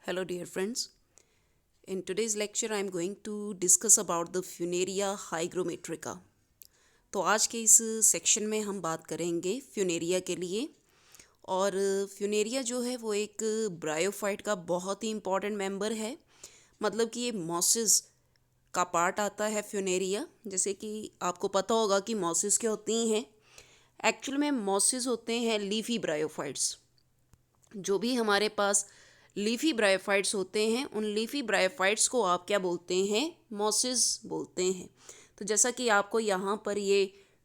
Hello dear friends. In today's lecture I am going to discuss about the Funaria hygrometrica. तो आज के इस section में हम बात करेंगे फ्यूनेरिया के लिए। और फ्यूनेरिया जो है वो एक ब्रायोफाइट का बहुत ही इम्पॉर्टेंट मेंबर है। मतलब कि ये मॉसिस का पार्ट आता है फ्यूनेरिया। जैसे कि आपको पता होगा कि मॉसिस क्या होती हैं। एक्चुअल में मॉसिस होते हैं लीफी ब्रायोफाइट्स। जो भी हमारे पास लीफी ब्रायोफाइट्स होते हैं उन लीफी ब्रायोफाइट्स को आप क्या बोलते हैं, मॉसिस बोलते हैं। तो जैसा कि आपको यहाँ पर ये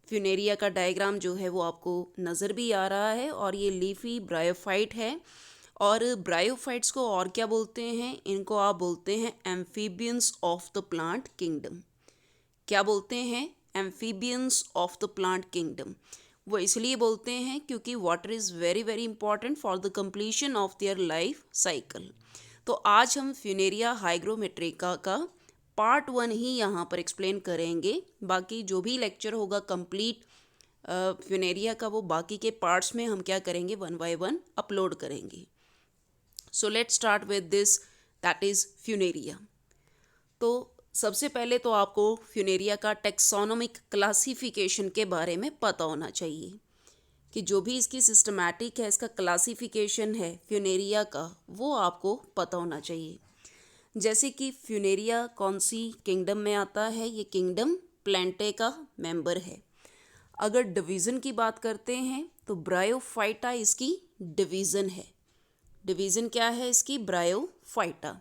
फ्यूनेरिया का डायग्राम जो है वो आपको नज़र भी आ रहा है और ये लीफी ब्रायोफाइट है। और ब्रायोफाइट्स को और क्या बोलते हैं, इनको आप बोलते हैं amphibians of the plant kingdom. क्या बोलते हैं, amphibians of the plant kingdom. वो इसलिए बोलते हैं क्योंकि water is very very important for the completion of their life cycle. तो आज हम फ्यूनेरिया हाइग्रोमेट्रिका का पार्ट 1 ही यहाँ पर एक्सप्लेन करेंगे। बाकी जो भी लेक्चर होगा कंप्लीट फ्यूनेरिया का वो बाकी के पार्ट्स में हम क्या करेंगे, वन बाय वन अपलोड करेंगे। So let's start with this, that is Funaria. तो सबसे पहले तो आपको फ्यूनेरिया का टेक्सोनोमिक क्लासिफिकेशन के बारे में पता होना चाहिए कि जो भी इसकी सिस्टमैटिक है, इसका क्लासिफिकेशन है फ्यूनेरिया का, वो आपको पता होना चाहिए। जैसे कि फ्यूनेरिया कौन सी किंगडम में आता है, ये किंगडम प्लांटे का मेंबर है। अगर डिवीज़न की बात करते हैं तो ब्रायोफाइटा इसकी डिवीज़न है। डिवीज़न क्या है इसकी, ब्रायोफाइटा।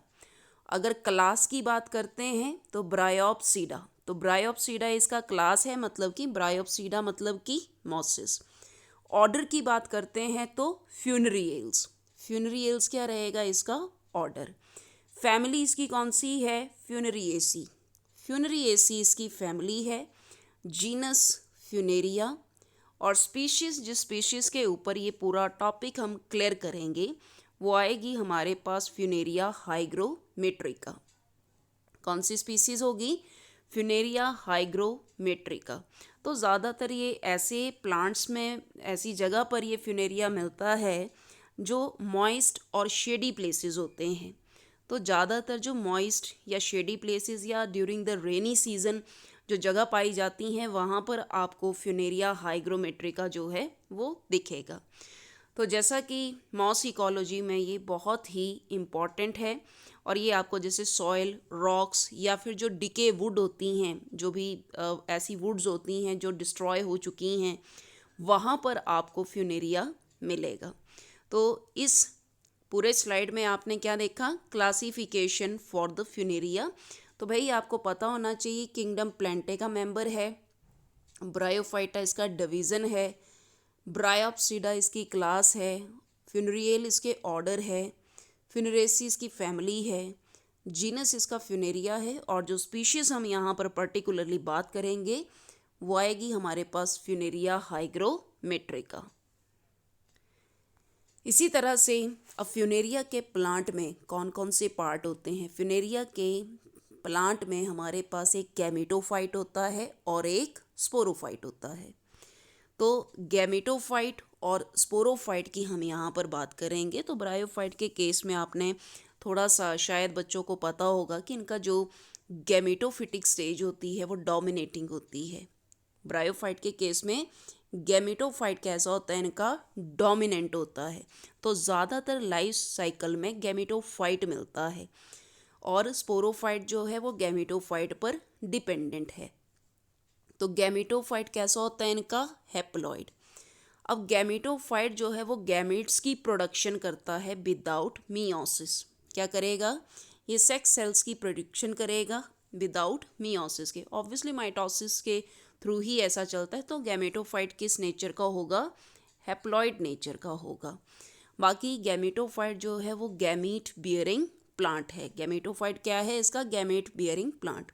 अगर क्लास की बात करते हैं तो ब्रायोप्सीडा। तो ब्रायोप्सीडा इसका क्लास है, मतलब कि ब्रायोप्सीडा मतलब कि मॉसिस। ऑर्डर की बात करते हैं तो फ्यूनरियल्स। फ्यूनरियल्स क्या रहेगा इसका ऑर्डर। फैमिली इसकी कौन सी है, फ्यूनरिएसी। फ्यूनरिएसी इसकी फैमिली है। Genus Funaria. और स्पीशीज़, जिस स्पीशीज़ के ऊपर ये पूरा टॉपिक हम क्लियर करेंगे वो आएगी हमारे पास फ्यूनेरिया हाइग्रोमेट्रिका। कौन सी स्पीसीज़ होगी, फ्यूनेरिया हाइग्रोमेट्रिका। तो ज़्यादातर ये ऐसे प्लांट्स में, ऐसी जगह पर ये फ्यूनेरिया मिलता है जो मॉइस्ट और शेडी प्लेसेस होते हैं। तो ज़्यादातर जो मॉइस्ट या शेडी प्लेसेस या ड्यूरिंग द रेनी सीज़न जो जगह पाई जाती हैं वहाँ पर आपको फ्यूनेरिया हाइग्रोमेट्रिका जो है वो दिखेगा। तो जैसा कि मॉस इकोलॉजी में ये बहुत ही इम्पॉर्टेंट है और ये आपको जैसे सॉइल, रॉक्स या फिर जो डिके वुड होती हैं, जो भी ऐसी वुड्स होती हैं जो डिस्ट्रॉय हो चुकी हैं, वहाँ पर आपको फ्यूनेरिया मिलेगा। तो इस पूरे स्लाइड में आपने क्या देखा, क्लासिफिकेशन फॉर द फ्यूनेरिया। तो भाई आपको पता होना चाहिए किंगडम प्लांटे का मेंबर है, ब्रायोफाइटा इसका डिवीज़न है, ब्रायोप्सीडा इसकी क्लास है, फ्यूनरियल इसके ऑर्डर है, फ्यूनरेसी इसकी फैमिली है, जीनस इसका फ्यूनेरिया है, और जो स्पीशीज़ हम यहाँ पर पर्टिकुलरली बात करेंगे वो आएगी हमारे पास फ्यूनेरिया हाइग्रोमेट्रिका। इसी तरह से अब फ्यूनेरिया के प्लांट में कौन कौन से पार्ट होते हैं। फ्यूनेरिया के प्लांट में हमारे पास एक गैमेटोफाइट होता है और एक स्पोरोफाइट होता है। तो गैमेटोफाइट और स्पोरोफाइट की हम यहाँ पर बात करेंगे। तो ब्रायोफाइट के केस में आपने थोड़ा सा शायद बच्चों को पता होगा कि इनका जो गैमेटोफिटिक स्टेज होती है वो डोमिनेटिंग होती है। ब्रायोफाइट के केस में गैमेटोफाइट कैसा होता है, इनका डोमिनेंट होता है। तो ज़्यादातर लाइफ साइकिल में गैमेटोफाइट मिलता है और स्पोरोफाइट जो है वो गैमेटोफाइट पर डिपेंडेंट है। तो गैमेटोफाइट कैसा होता है इनका, हैप्लॉइड। अब गैमेटोफाइट जो है वो गैमेट्स की प्रोडक्शन करता है विदाउट मियोसिस। क्या करेगा, ये सेक्स सेल्स की प्रोडक्शन करेगा विदाउट मियोसिस के। ऑब्वियसली माइटोसिस के थ्रू ही ऐसा चलता है। तो गैमेटोफाइट किस नेचर का होगा, हैप्लॉइड नेचर का होगा। बाकी गैमेटोफाइट जो है वो गैमीट बियरिंग प्लांट है। गैमेटोफाइट क्या है इसका, गैमेट बियरिंग प्लांट।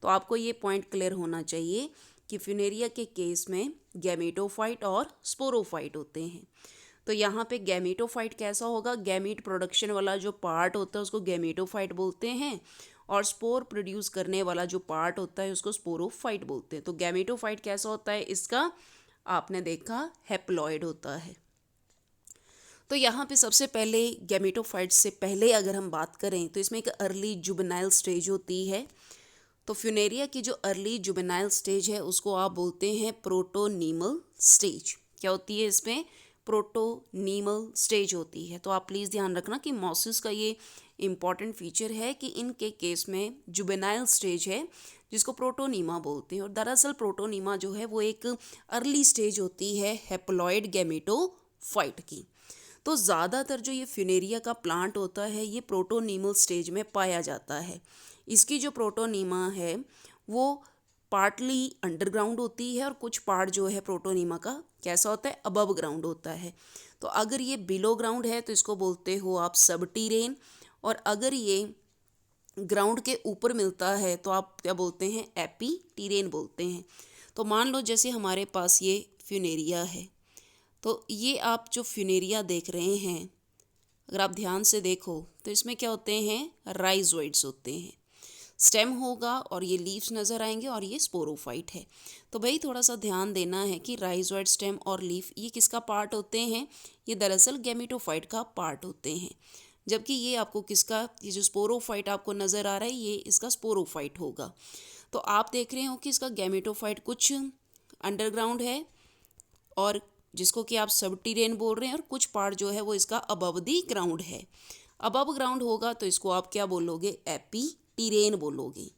तो आपको ये पॉइंट क्लियर होना चाहिए कि फ्यूनेरिया के केस में गैमेटोफाइट और स्पोरोफाइट होते हैं। तो यहाँ पे गैमेटोफाइट कैसा होगा, गैमीट प्रोडक्शन वाला जो पार्ट होता है उसको गैमेटोफाइट बोलते हैं, और स्पोर प्रोड्यूस करने वाला जो पार्ट होता है उसको स्पोरोफाइट बोलते हैं। तो गैमेटोफाइट कैसा होता है इसका, आपने देखा हैप्लॉइड होता है। तो यहाँ पे सबसे पहले गैमेटोफाइट्स से पहले अगर हम बात करें तो इसमें एक अर्ली जुवेनाइल स्टेज होती है। तो फ्यूनेरिया की जो अर्ली जुवेनाइल स्टेज है उसको आप बोलते हैं प्रोटोनीमल स्टेज। क्या होती है इसमें? प्रोटोनीमल स्टेज होती है। तो आप प्लीज़ ध्यान रखना कि मॉसिस का ये इम्पॉर्टेंट फीचर है कि इनके केस में जुवेनाइल स्टेज है जिसको प्रोटोनीमा बोलते हैं। और दरअसल प्रोटोनीमा जो है वो एक अर्ली स्टेज होती है हैप्लॉइड गैमेटोफाइट की। तो ज़्यादातर जो ये फ्यूनेरिया का प्लांट होता है ये प्रोटोनीमल स्टेज में पाया जाता है। इसकी जो प्रोटोनीमा है वो पार्टली अंडरग्राउंड होती है और कुछ पार्ट जो है प्रोटोनीमा का कैसा होता है? अबव ग्राउंड होता है। तो अगर ये बिलो ग्राउंड है तो इसको बोलते हो आप सबटीरेन, और अगर ये ग्राउंड के ऊपर मिलता है तो आप क्या बोलते हैं? एपीटीरेन बोलते हैं। तो मान लो जैसे हमारे पास ये फ्यूनेरिया है, तो ये आप जो फ्यूनेरिया देख रहे हैं अगर आप ध्यान से देखो तो इसमें क्या होते हैं? राइजोइड्स होते हैं। स्टेम होगा और ये लीव्स नज़र आएंगे और ये स्पोरोफाइट है। तो भाई थोड़ा सा ध्यान देना है कि राइजोइड, स्टेम और लीफ ये किसका पार्ट होते हैं? ये दरअसल गैमेटोफाइट का पार्ट होते हैं। जबकि ये आपको किसका, ये जो स्पोरोफाइट आपको नज़र आ रहा है ये इसका स्पोरोफाइट होगा। तो आप देख रहे हो कि इसका गैमेटोफाइट कुछ अंडरग्राउंड है और जिसको कि आप सबटीरेन बोल रहे हैं, और कुछ पार्ट जो है वो इसका अबव दी ग्राउंड है। अबव ग्राउंड होगा तो इसको आप क्या बोलोगे? एपीटीरेन बोलोगे।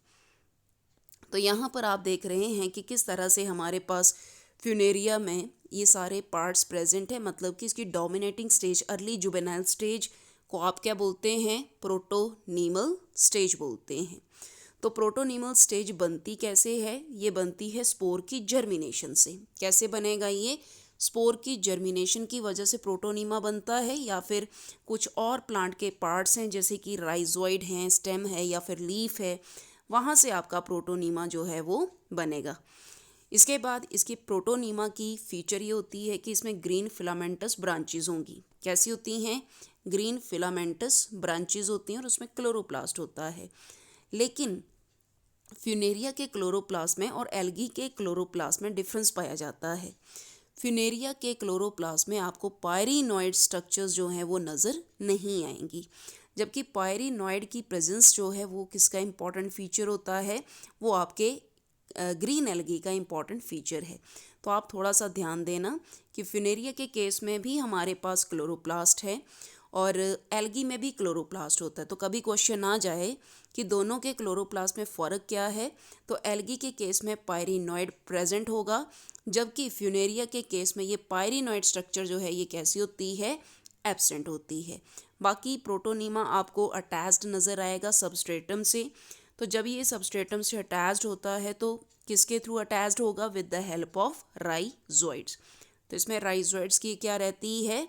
तो यहाँ पर आप देख रहे हैं कि किस तरह से हमारे पास फ्यूनेरिया में ये सारे पार्ट्स प्रेजेंट है। मतलब कि इसकी dominating stage, early juvenile stage को आप क्या बोलते हैं? प्रोटोनीमल स्टेज बोलते हैं। तो प्रोटोनीमल स्टेज बनती कैसे है? ये बनती है स्पोर की जर्मिनेशन से। कैसे बनेगा ये? स्पोर की जर्मिनेशन की वजह से प्रोटोनीमा बनता है, या फिर कुछ और प्लांट के पार्ट्स हैं जैसे कि राइजोइड हैं, स्टेम है या फिर लीफ है, वहाँ से आपका प्रोटोनीमा जो है वो बनेगा। इसके बाद इसकी प्रोटोनीमा की फीचर ये होती है कि इसमें ग्रीन फिलामेंटस ब्रांचेज होंगी। कैसी होती हैं? ग्रीन फिलामेंटस ब्रांचेज होती हैं और उसमें क्लोरोप्लास्ट होता है। लेकिन फ्यूनेरिया के क्लोरोप्लास्ट में और एल्गी के क्लोरोप्लास्ट में डिफरेंस पाया जाता है। फ्यूनेरिया के क्लोरोप्लास्ट में आपको पायरिनॉइड स्ट्रक्चर्स जो हैं वो नज़र नहीं आएंगी, जबकि पायरिनॉइड की प्रेजेंस जो है वो किसका इम्पॉर्टेंट फीचर होता है? वो आपके ग्रीन एल्गी का इम्पॉर्टेंट फीचर है। तो आप थोड़ा सा ध्यान देना कि फ्यूनेरिया के केस में भी हमारे पास क्लोरोप्लास्ट है और एल्गी में भी क्लोरोप्लास्ट होता है। तो कभी क्वेश्चन आ जाए कि दोनों के क्लोरोप्लास्ट में फ़र्क क्या है, तो एल्गी के केस में पायरिनॉइड प्रेजेंट होगा, जबकि फ्यूनेरिया के केस में ये पायरिनॉइड स्ट्रक्चर जो है ये कैसी होती है? एब्सेंट होती है। बाकी प्रोटोनीमा आपको अटैच्ड नज़र आएगा सबस्ट्रेटम से। तो जब ये सबस्ट्रेटम से अटैच्ड होता है तो किसके थ्रू अटैच्ड होगा? With the help of rhizoids. तो इसमें राइजोइड्स की क्या रहती है?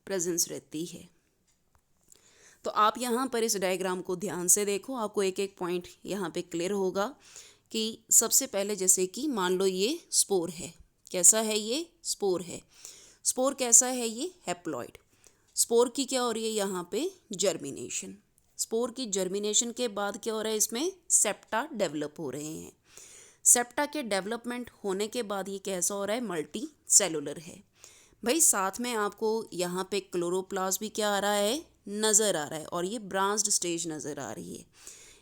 प्रेजेंस रहती है। तो आप यहाँ पर इस डायग्राम को ध्यान से देखो, आपको एक एक पॉइंट यहाँ पे क्लियर होगा कि सबसे पहले जैसे कि मान लो ये स्पोर है। कैसा है ये? स्पोर है। स्पोर कैसा है? ये हैप्लॉइड। स्पोर की क्या हो रही है यहाँ पे? जर्मिनेशन। स्पोर की जर्मिनेशन के बाद क्या हो रहा है? इसमें सेप्टा डेवलप हो रहे हैं। सेप्टा के डेवलपमेंट होने के बाद ये कैसा हो रहा है? मल्टी सेलुलर है। भाई साथ में आपको यहाँ पे क्लोरोप्लास्ट भी क्या आ रहा है? नज़र आ रहा है, और ये ब्रांच्ड स्टेज नज़र आ रही है।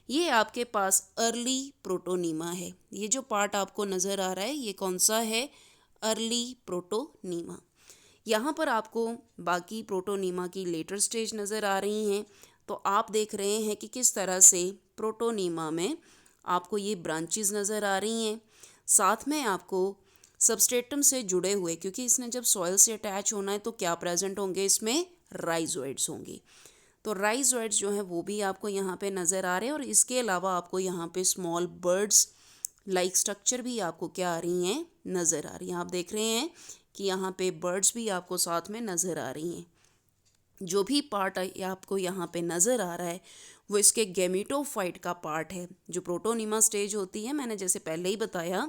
ये आपके पास अर्ली प्रोटोनीमा है। ये जो पार्ट आपको नज़र आ रहा है ये कौन सा है? Early protonema. यहाँ पर आपको बाकी प्रोटोनीमा की लेटर स्टेज नज़र आ रही हैं। तो आप देख रहे हैं कि किस तरह से प्रोटोनीमा में आपको ये ब्रांचेस नज़र आ रही हैं। साथ में आपको सबस्ट्रेटम से जुड़े हुए, क्योंकि इसने जब सॉइल से अटैच होना है तो क्या प्रेजेंट होंगे? इसमें राइजोइड्स होंगे। तो राइजोइड्स जो हैं वो भी आपको यहाँ पे नज़र आ रहे हैं, और इसके अलावा आपको यहाँ पे स्मॉल बर्ड्स लाइक स्ट्रक्चर भी आपको क्या आ रही हैं? नज़र आ रही हैं। आप देख रहे हैं कि यहाँ पे बर्ड्स भी आपको साथ में नज़र आ रही हैं। जो भी पार्ट आपको यहाँ पे नज़र आ रहा है वो इसके गैमेटोफाइट का पार्ट है। जो प्रोटोनीमा स्टेज होती है, मैंने जैसे पहले ही बताया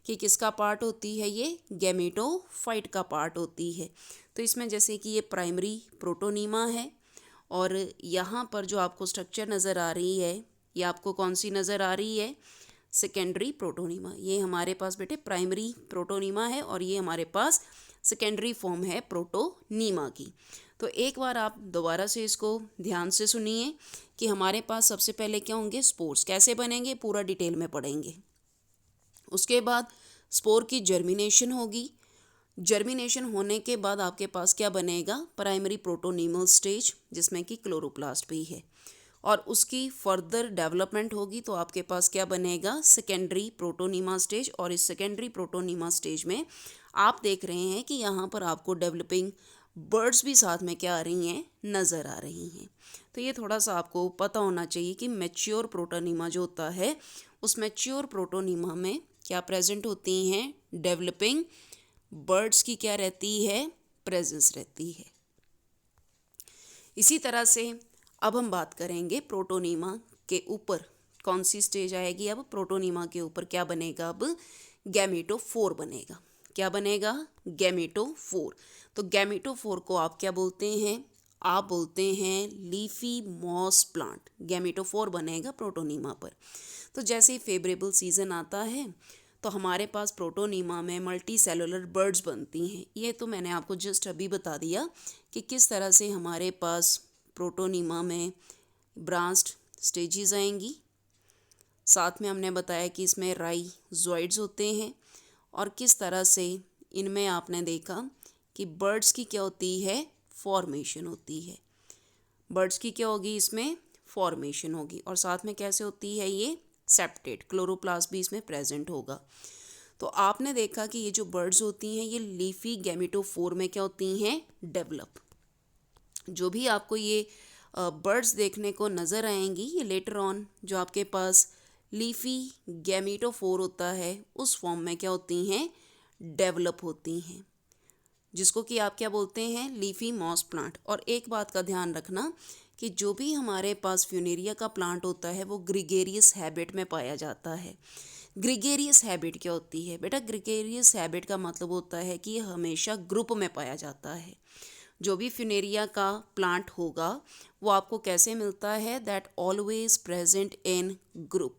कि किसका पार्ट होती है? ये गैमेटोफाइट का पार्ट होती है। तो इसमें जैसे कि ये प्राइमरी प्रोटोनीमा है, और यहाँ पर जो आपको स्ट्रक्चर नज़र आ रही है ये आपको कौन सी नज़र आ रही है? Secondary protonema. ये हमारे पास बेटे प्राइमरी प्रोटोनीमा है और ये हमारे पास सेकेंडरी फॉर्म है प्रोटोनीमा की। तो तो एक बार आप दोबारा से इसको ध्यान से सुनिए कि हमारे पास सबसे पहले क्या होंगे, स्पोर्स कैसे बनेंगे पूरा डिटेल में पढ़ेंगे। उसके बाद स्पोर की जर्मिनेशन होगी। जर्मिनेशन होने के बाद आपके पास क्या बनेगा, प्राइमरी प्रोटोनीमल स्टेज, जिसमें कि क्लोरोप्लास्ट भी है, और उसकी फर्दर डेवलपमेंट होगी तो आपके पास क्या बनेगा, सेकेंडरी प्रोटोनीमा स्टेज। और इस सेकेंडरी प्रोटोनीमा स्टेज में आप देख रहे हैं कि यहाँ पर आपको डेवलपिंग बर्ड्स भी साथ में क्या आ रही हैं, नज़र आ रही हैं। तो ये थोड़ा सा आपको पता होना चाहिए कि मैच्योर प्रोटोनीमा जो होता है, उस मैच्योर प्रोटोनीमा में क्या प्रेजेंट होती हैं, डेवलपिंग बर्ड्स की क्या रहती है, प्रेजेंस रहती है। इसी तरह से अब हम बात करेंगे प्रोटोनीमा के ऊपर कौन सी स्टेज आएगी। अब प्रोटोनीमा के ऊपर क्या बनेगा, अब गैमेटोफोर बनेगा। क्या बनेगा, गैमेटोफोर। तो गैमेटोफोर को आप क्या बोलते हैं, आप बोलते हैं लीफी मॉस प्लांट। गैमेटोफोर बनेगा प्रोटोनीमा पर। तो जैसे ही फेवरेबल सीजन आता है तो हमारे पास प्रोटोनीमा में मल्टी सेलुलर बर्ड्स बनती हैं। ये तो मैंने आपको जस्ट अभी बता दिया कि किस तरह से हमारे पास प्रोटोनीमा में ब्रांच्ड स्टेजेस आएंगी। साथ में हमने बताया कि इसमें राइजोइड्स होते हैं, और किस तरह से इनमें आपने देखा कि बर्ड्स की क्या होती है, फॉर्मेशन होती है। बर्ड्स की क्या होगी, इसमें फॉर्मेशन होगी, और साथ में कैसे होती है, ये सेप्टेट क्लोरोप्लास्ट भी इसमें प्रेजेंट होगा। तो आपने देखा कि ये जो बर्ड्स होती हैं ये लीफी गैमेटोफोर में क्या होती हैं, डेवलप। जो भी आपको ये बर्ड्स देखने को नज़र आएंगी, ये लेटर ऑन जो आपके पास लीफी गैमेटोफोर होता है उस फॉर्म में क्या होती हैं, डेवलप होती हैं, जिसको कि आप क्या बोलते हैं, लीफी मॉस प्लांट। और एक बात का ध्यान रखना कि जो भी हमारे पास फ्यूनेरिया का प्लांट होता है वो ग्रीगेरियस हैबिट में पाया जाता है। ग्रीगेरियस हैबिट क्या होती है बेटा, ग्रीगेरियस हैबिट का मतलब होता है कि ये हमेशा ग्रुप में पाया जाता है। जो भी फ्यूनेरिया का प्लांट होगा वो आपको कैसे मिलता है, that always present in group.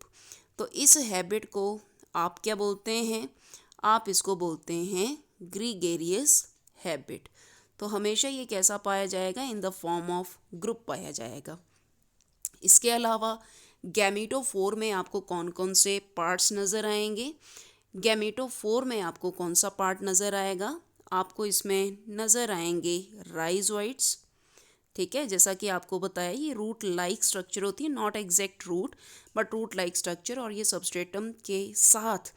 तो इस हैबिट को आप क्या बोलते हैं, आप इसको बोलते हैं ग्रीगेरियस हैबिट। तो हमेशा ये कैसा पाया जाएगा, in the form of group पाया जाएगा। इसके अलावा गैमेटोफोर में आपको कौन कौन से पार्ट्स नज़र आएंगे। गैमेटोफोर में आपको कौन सा पार्ट नज़र आएगा, आपको इसमें नज़र आएंगे राइजोइड्स। ठीक है, जैसा कि आपको बताया ये रूट लाइक स्ट्रक्चर होती है, not exact root but root like structure, और ये सबस्ट्रेटम के साथ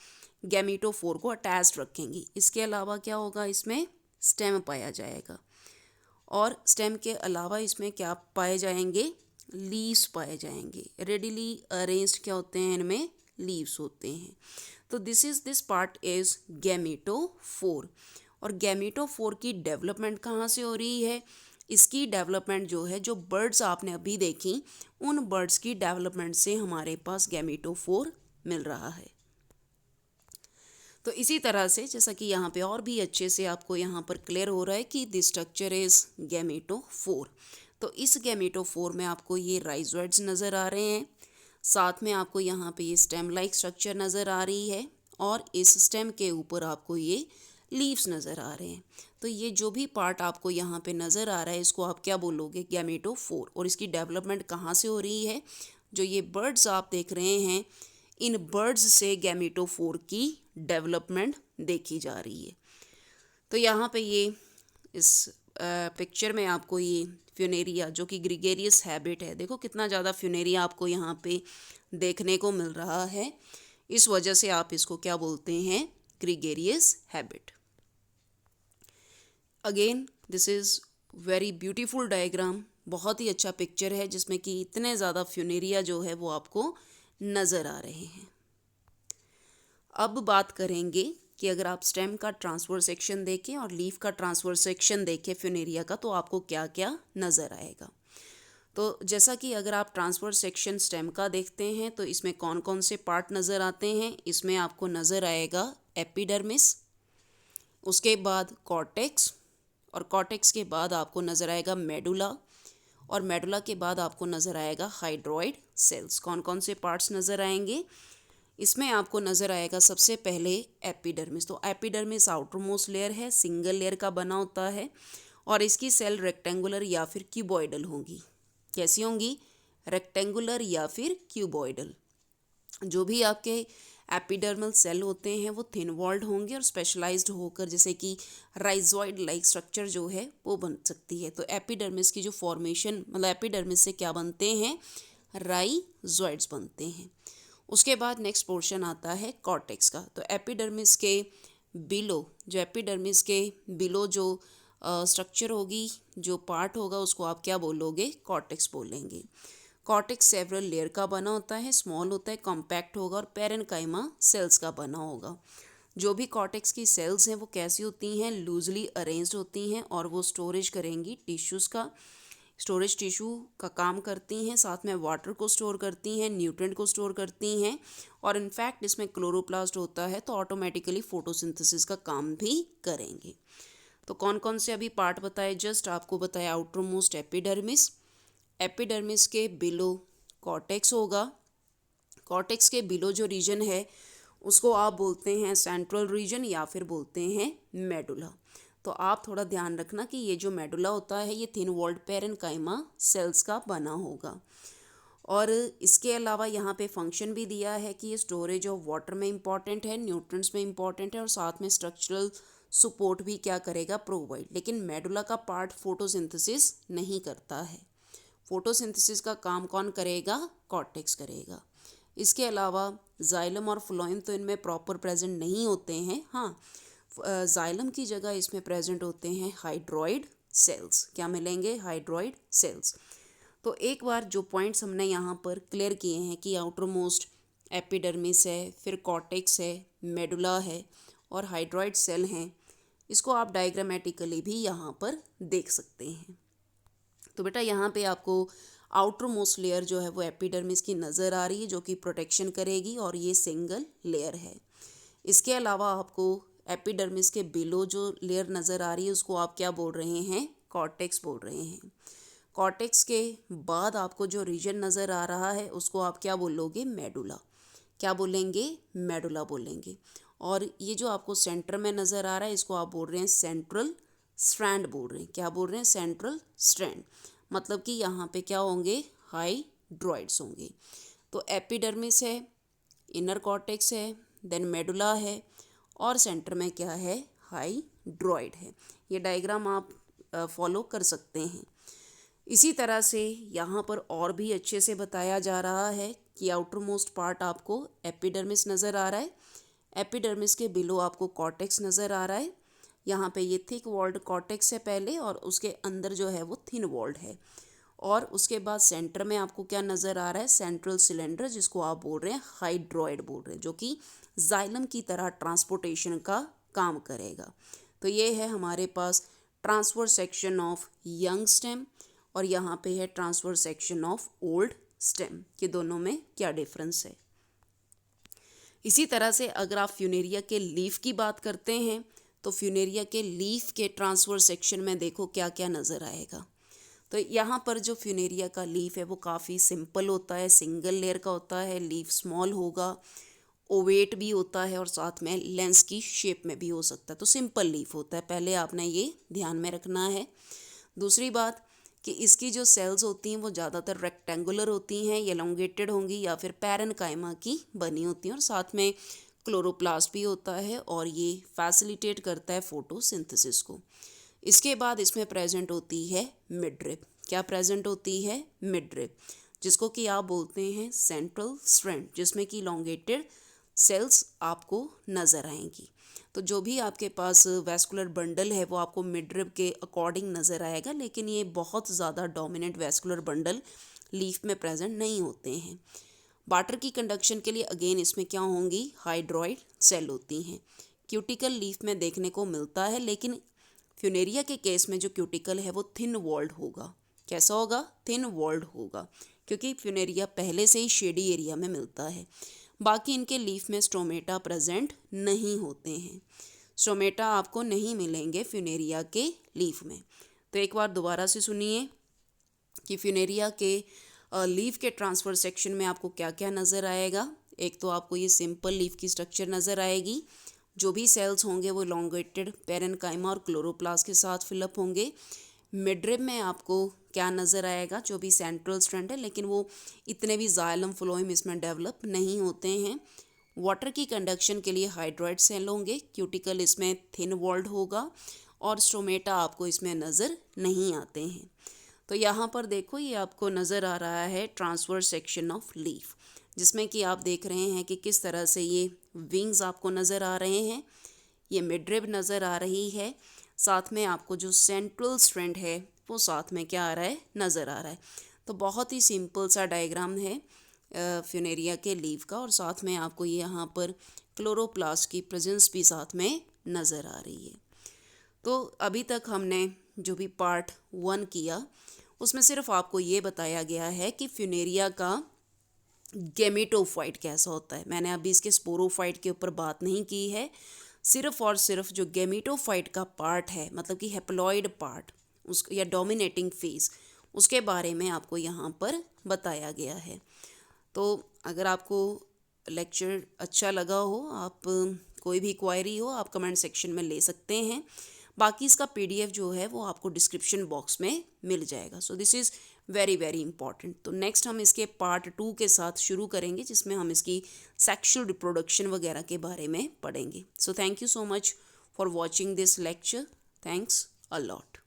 गैमेटोफोर को अटैच्ड रखेंगी। इसके अलावा क्या होगा, इसमें स्टेम पाया जाएगा, और स्टेम के अलावा इसमें क्या पाए जाएंगे, लीव्स पाए जाएंगे। रेडिली अरेंज्ड क्या होते हैं, इनमें लीव्स होते हैं। तो दिस पार्ट इज गैमेटोफोर। और गैमेटोफोर की डेवलपमेंट कहाँ से हो रही है, इसकी डेवलपमेंट जो है, जो बर्ड्स आपने अभी देखी उन बर्ड्स की डेवलपमेंट से हमारे पास गैमेटोफोर मिल रहा है। तो इसी तरह से जैसा कि यहाँ पे और भी अच्छे से आपको यहाँ पर क्लियर हो रहा है कि दिस स्ट्रक्चर इज गैमेटोफोर। तो इस गैमेटोफोर में आपको ये राइजोइड्स नज़र आ रहे हैं, साथ में आपको यहाँ पे ये स्टेम लाइक स्ट्रक्चर नज़र आ रही है, और इस स्टेम के ऊपर आपको ये लीव्स नज़र आ रहे हैं। तो ये जो भी पार्ट आपको यहाँ पे नज़र आ रहा है इसको आप क्या बोलोगे, गैमेटोफोर। और इसकी डेवलपमेंट कहाँ से हो रही है, जो ये बर्ड्स आप देख रहे हैं इन बर्ड्स से गैमेटोफोर की डेवलपमेंट देखी जा रही है। तो यहाँ पे ये इस पिक्चर में आपको ये फ्यूनेरिया जो कि ग्रीगेरियस हैबिट है, देखो कितना ज़्यादा फ्यूनेरिया आपको यहाँ पे देखने को मिल रहा है, इस वजह से आप इसको क्या बोलते हैं, gregarious habit. Again this is very beautiful diagram, बहुत ही अच्छा पिक्चर है जिसमें कि इतने ज़्यादा फ्यूनेरिया जो है वो आपको नज़र आ रहे हैं। अब बात करेंगे कि अगर आप स्टेम का ट्रांसवर्स सेक्शन देखें और लीफ का ट्रांसवर्स सेक्शन देखें फ्यूनेरिया का, तो आपको क्या क्या नज़र आएगा। तो जैसा कि अगर आप ट्रांसवर्स सेक्शन स्टेम का देखते हैं तो इसमें कौन कौन से पार्ट नज़र आते हैं, इसमें आपको नज़र आएगा एपिडर्मिस, उसके बाद कॉर्टेक्स, और कॉर्टेक्स के बाद आपको नज़र आएगा मेडुला, और मेडुला के बाद आपको नज़र आएगा हाइड्रॉइड सेल्स। कौन कौन से पार्ट्स नज़र आएंगे, इसमें आपको नज़र आएगा सबसे पहले एपिडर्मिस। तो एपिडर्मिस आउटर मोस्ट लेयर है, सिंगल लेयर का बना होता है, और इसकी सेल रेक्टेंगुलर या फिर क्यूबॉइडल होंगी। कैसी होंगी? रेक्टेंगुलर या फिर क्यूबॉइडल। जो भी आपके एपिडर्मल सेल होते हैं वो थिन वॉल्ड होंगे और स्पेशलाइज्ड होकर जैसे कि राइजॉइड लाइक स्ट्रक्चर जो है वो बन सकती है। तो एपिडर्मिस की जो फॉर्मेशन मतलब एपिडर्मिस से क्या बनते हैं? राइजॉइड्स बनते हैं। उसके बाद नेक्स्ट पोर्शन आता है कॉर्टेक्स का। तो एपिडर्मिस के बिलो जो स्ट्रक्चर होगी, जो पार्ट होगा, उसको आप क्या बोलोगे? कॉर्टेक्स बोलेंगे। कॉर्टेक्स सेवरल लेयर का बना होता है, स्मॉल होता है, कॉम्पैक्ट होगा और पैरेन्काइमा सेल्स का बना होगा। जो भी कॉर्टेक्स की सेल्स हैं वो कैसी होती हैं? लूजली अरेंज्ड होती हैं और वो स्टोरेज करेंगी टिश्यूज़ का, स्टोरेज टिश्यू का काम करती हैं, साथ में वाटर को स्टोर करती हैं, न्यूट्रिएंट को स्टोर करती हैं और इनफैक्ट इसमें क्लोरोप्लास्ट होता है तो ऑटोमेटिकली फोटोसिंथेसिस का काम भी करेंगे। तो कौन कौन से अभी पार्ट बताए? जस्ट आपको बताया आउटर मोस्ट एपिडर्मिस, एपिडर्मिस के बिलो कॉर्टेक्स होगा। कॉर्टेक्स के बिलो जो रीजन है उसको आप बोलते हैं सेंट्रल रीजन या फिर बोलते हैं मेडुला। तो आप थोड़ा ध्यान रखना कि ये जो मेडुला होता है ये थिन वॉल्ड पैरेन्काइमा सेल्स का बना होगा। और इसके अलावा यहाँ पे फंक्शन भी दिया है कि ये स्टोरेज ऑफ वाटर में इंपॉर्टेंट है, न्यूट्रिएंट्स में इंपॉर्टेंट है और साथ में स्ट्रक्चरल सपोर्ट भी क्या करेगा? प्रोवाइड। लेकिन मेडुला का पार्ट फोटोसिंथेसिस नहीं करता है। फोटोसिंथेसिस का काम कौन करेगा? कॉर्टेक्स करेगा। इसके अलावा जाइलम और फ्लोएम तो इनमें प्रॉपर प्रेजेंट नहीं होते हैं। हाँ, जाइलम की जगह इसमें प्रेजेंट होते हैं हाइड्रॉइड सेल्स। क्या मिलेंगे? Hydroid cells. तो एक बार जो पॉइंट्स हमने यहाँ पर क्लियर किए हैं कि आउटर मोस्ट एपिडर्मिस है, फिर कॉर्टेक्स है, मेडुला है और हाइड्रॉइड सेल हैं, इसको आप डायग्रामेटिकली भी यहाँ पर देख सकते हैं। तो बेटा यहाँ पे आपको आउटर मोस्ट लेयर जो है वो एपिडर्मिस की नज़र आ रही है जो कि प्रोटेक्शन करेगी और ये सिंगल लेयर है। इसके अलावा आपको एपिडर्मिस के बिलो जो लेयर नज़र आ रही है उसको आप क्या बोल रहे हैं? कॉर्टेक्स बोल रहे हैं। कॉर्टेक्स के बाद आपको जो रीजन नज़र आ रहा है उसको आप क्या बोलोगे? मेडुला। क्या बोलेंगे? मेडुला बोलेंगे। और ये जो आपको सेंटर में नज़र आ रहा है इसको आप बोल रहे हैं सेंट्रल स्ट्रैंड बोल रहे हैं। क्या बोल रहे हैं? Central strand. मतलब कि यहाँ पे क्या होंगे? हाइड्रॉइड्स होंगे। तो एपिडर्मिस है, इनर कॉर्टेक्स है, देन मेडुला है और सेंटर में क्या है? हाइड्रॉइड है। ये डायग्राम आप फॉलो कर सकते हैं। इसी तरह से यहाँ पर और भी अच्छे से बताया जा रहा है कि आउटर मोस्ट पार्ट आपको एपिडर्मिस नज़र आ रहा है, एपिडर्मिस के बिलो आपको कॉर्टेक्स नज़र आ रहा है। यहाँ पे ये थिक वॉल्ड कॉर्टेक्स है पहले और उसके अंदर जो है वो थिन वॉल्ड है और उसके बाद सेंटर में आपको क्या नज़र आ रहा है? सेंट्रल सिलेंडर, जिसको आप बोल रहे हैं हाइड्रॉइड बोल रहे हैं, जो कि जाइलम की तरह ट्रांसपोर्टेशन का काम करेगा। तो ये है हमारे पास transfer section of young stem और यहाँ पे है transfer section of old stem कि दोनों में क्या डिफरेंस है। इसी तरह से अगर आप फ्यूनेरिया के लीफ की बात करते हैं तो फ्यूनेरिया के लीफ के ट्रांसफर सेक्शन में देखो क्या क्या नज़र आएगा। तो यहाँ पर जो फ्यूनेरिया का लीफ है वो काफ़ी सिंपल होता है, सिंगल लेयर का होता है, लीफ स्मॉल होगा, ओवेट भी होता है और साथ में लेंस की शेप में भी हो सकता है। तो सिंपल लीफ होता है, पहले आपने ये ध्यान में रखना है। दूसरी बात कि इसकी जो सेल्स होती हैं वो ज़्यादातर रेक्टेंगुलर होती हैं, एलोंगेटेड होंगी या फिर पैरेन्काइमा की बनी होती हैं और साथ में क्लोरोप्लास्ट भी होता है और ये फैसिलिटेट करता है फोटोसिंथेसिस को। इसके बाद इसमें प्रेजेंट होती है मिडरिप। क्या प्रेजेंट होती है? मिडरिप, जिसको कि आप बोलते हैं सेंट्रल स्ट्रैंड, जिसमें कि इलोंगेटेड सेल्स आपको नज़र आएंगी। तो जो भी आपके पास वैस्कुलर बंडल है वो आपको मिडरिप के अकॉर्डिंग नज़र आएगा, लेकिन ये बहुत ज़्यादा डोमिनेंट वैस्कुलर बंडल लीफ में प्रेजेंट नहीं होते हैं। वाटर की कंडक्शन के लिए अगेन इसमें क्या होंगी? हाइड्रॉइड सेल होती हैं। क्यूटिकल लीफ में देखने को मिलता है, लेकिन फ्यूनेरिया के केस में जो क्यूटिकल है वो थिन वॉल्ड होगा। कैसा होगा? थिन वॉल्ड होगा, क्योंकि फ्यूनेरिया पहले से ही शेडी एरिया में मिलता है। बाकी इनके लीफ में स्टोमेटा प्रेजेंट नहीं होते हैं। स्टोमेटा आपको नहीं मिलेंगे फ्यूनेरिया के लीफ में। तो एक बार दोबारा से सुनिए कि फ्यूनेरिया के लीफ के ट्रांसफर सेक्शन में आपको क्या क्या नज़र आएगा। एक तो आपको ये सिंपल लीफ की स्ट्रक्चर नज़र आएगी, जो भी सेल्स होंगे वो इलॉन्गेटेड पैरेन्काइमा और क्लोरोप्लास्ट के साथ फिलअप होंगे। मिडरिब में आपको क्या नज़र आएगा, जो भी सेंट्रल स्ट्रैंड है, लेकिन वो इतने भी जाइलम फ्लोएम इसमें डेवलप नहीं होते हैं। वाटर की कंडक्शन के लिए हाइड्रॉइड सेल होंगे, क्यूटिकल इसमें थिन वॉल्ड होगा और स्टोमेटा आपको इसमें नज़र नहीं आते हैं। तो यहाँ पर देखो ये आपको नज़र आ रहा है ट्रांसवर्स सेक्शन ऑफ लीफ, जिसमें कि आप देख रहे हैं कि किस तरह से ये विंग्स आपको नज़र आ रहे हैं, ये मिडरिब नज़र आ रही है, साथ में आपको जो सेंट्रल स्ट्रैंड है वो साथ में क्या आ रहा है, नज़र आ रहा है। तो बहुत ही सिंपल सा डायग्राम है फ्यूनेरिया के लीफ का, और साथ में आपको ये यहाँ पर क्लोरोप्लास्ट की प्रेजेंस भी साथ में नज़र आ रही है। तो अभी तक हमने जो भी पार्ट 1 किया उसमें सिर्फ आपको ये बताया गया है कि फ्यूनेरिया का गैमेटोफाइट कैसा होता है। मैंने अभी इसके स्पोरोफाइट के ऊपर बात नहीं की है, सिर्फ और सिर्फ जो गैमेटोफाइट का पार्ट है, मतलब कि हेप्लॉइड पार्ट उस या डोमिनेटिंग फेज, उसके बारे में आपको यहाँ पर बताया गया है। तो अगर आपको लेक्चर अच्छा लगा हो, आप कोई भी क्वायरी हो, आप कमेंट सेक्शन में ले सकते हैं। बाकी इसका PDF जो है वो आपको डिस्क्रिप्शन बॉक्स में मिल जाएगा। So this is very very important. तो नेक्स्ट हम इसके पार्ट 2 के साथ शुरू करेंगे, जिसमें हम इसकी सेक्शुअल रिप्रोडक्शन वगैरह के बारे में पढ़ेंगे। So thank you so much for watching this lecture. Thanks a lot.